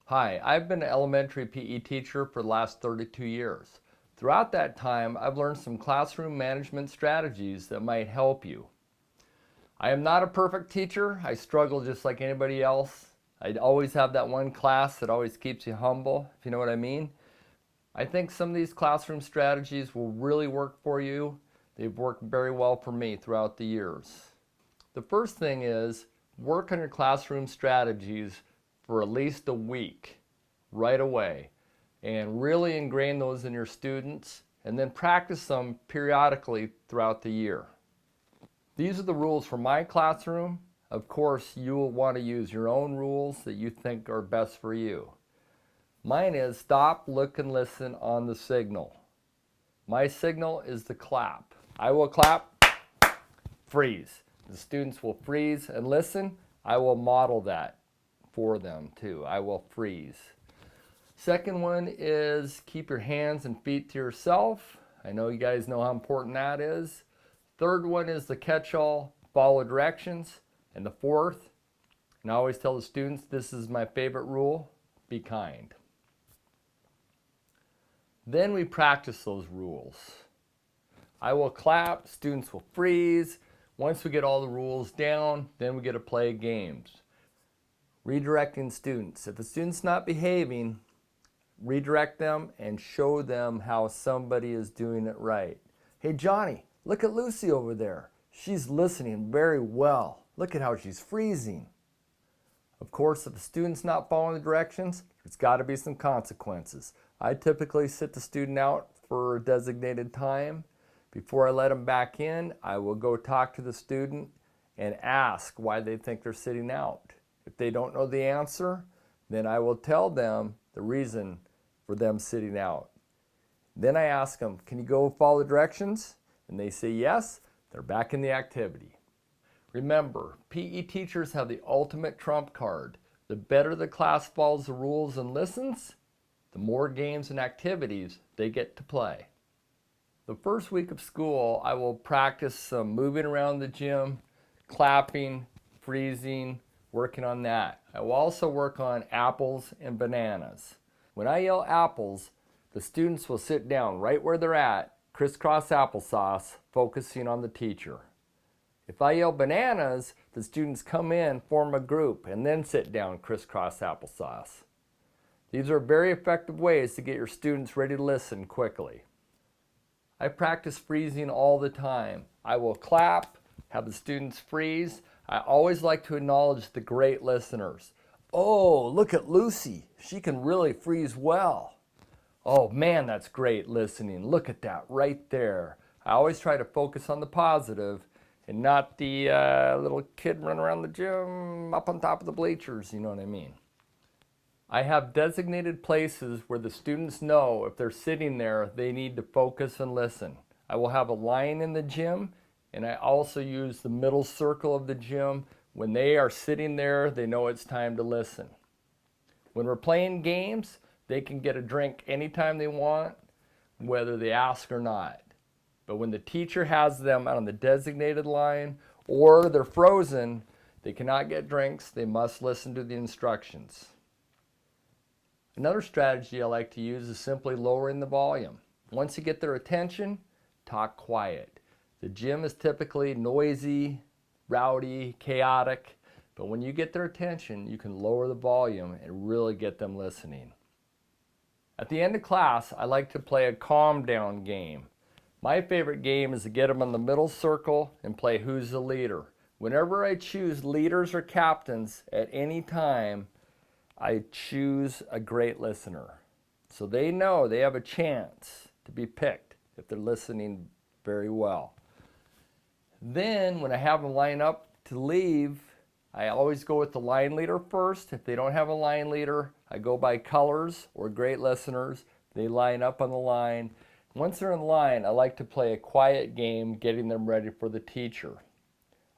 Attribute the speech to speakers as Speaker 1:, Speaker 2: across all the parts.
Speaker 1: Hi, I've been an elementary PE teacher for the last 32 years. Throughout that time, I've learned some classroom management strategies that might help you. I am not a perfect teacher. I struggle just like anybody else. I always have that one class that always keeps you humble, if you know what I mean. I think some of these classroom strategies will really work for you. They've worked very well for me throughout the years. The first thing is work on your classroom strategies for at least a week right away and really ingrain those in your students and then practice them periodically throughout the year. These are the rules for my classroom. Of course, you will want to use your own rules that you think are best for you. Mine is stop, look, and listen on the signal. My signal is the clap. I will clap, freeze. The students will freeze and listen. I will model that for them too. I will freeze. Second one is keep your hands and feet to yourself. I know you guys know how important that is. Third one is the catch-all, follow directions. And the fourth, and I always tell the students, this is my favorite rule, be kind. Then we practice those rules. I will clap, students will freeze. Once we get all the rules down, then we get to play games. Redirecting students. If the student's not behaving, redirect them and show them how somebody is doing it right. Hey Johnny, look at Lucy over there. She's listening very well. Look at how she's freezing. Of course, if the student's not following the directions, there's got to be some consequences. I typically sit the student out for a designated time. Before I let them back in, I will go talk to the student and ask why they think they're sitting out. If they don't know the answer, then I will tell them the reason for them sitting out. Then I ask them, can you go follow the directions? And they say yes, they're back in the activity. Remember, PE teachers have the ultimate trump card. The better the class follows the rules and listens, the more games and activities they get to play. The first week of school, I will practice some moving around the gym, clapping, freezing, working on that. I will also work on apples and bananas. When I yell apples, the students will sit down right where they're at, crisscross applesauce, focusing on the teacher. If I yell bananas, the students come in, form a group, and then sit down crisscross applesauce. These are very effective ways to get your students ready to listen quickly. I practice freezing all the time. I will clap, have the students freeze. I always like to acknowledge the great listeners. Oh, look at Lucy. She can really freeze well. Oh man, that's great listening. Look at that right there. I always try to focus on the positive and not the little kid running around the gym up on top of the bleachers, you know what I mean. I have designated places where the students know if they're sitting there, they need to focus and listen. I will have a line in the gym, and I also use the middle circle of the gym. When they are sitting there, they know it's time to listen. When we're playing games, they can get a drink anytime they want, whether they ask or not. But when the teacher has them out on the designated line or they're frozen, they cannot get drinks. They must listen to the instructions. Another strategy I like to use is simply lowering the volume. Once you get their attention, talk quiet. The gym is typically noisy, rowdy, chaotic, but when you get their attention, you can lower the volume and really get them listening. At the end of class, I like to play a calm down game. My favorite game is to get them in the middle circle and play Who's the Leader. Whenever I choose leaders or captains at any time, I choose a great listener. So they know they have a chance to be picked if they're listening very well. Then when I have them line up to leave, I always go with the line leader first. If they don't have a line leader, I go by colors or great listeners. They line up on the line. Once they're in line, I like to play a quiet game, getting them ready for the teacher.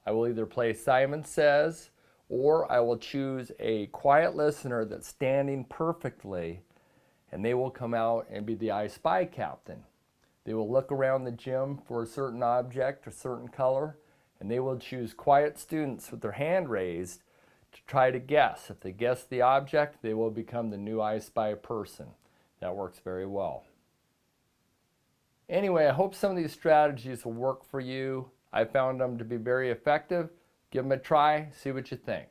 Speaker 1: I will either play Simon Says, or I will choose a quiet listener that's standing perfectly, and they will come out and be the I Spy captain. They will look around the gym for a certain object, a certain color, and they will choose quiet students with their hand raised to try to guess. If they guess the object, they will become the new I Spy person. That works very well. Anyway, I hope some of these strategies will work for you. I found them to be very effective. Give them a try, see what you think.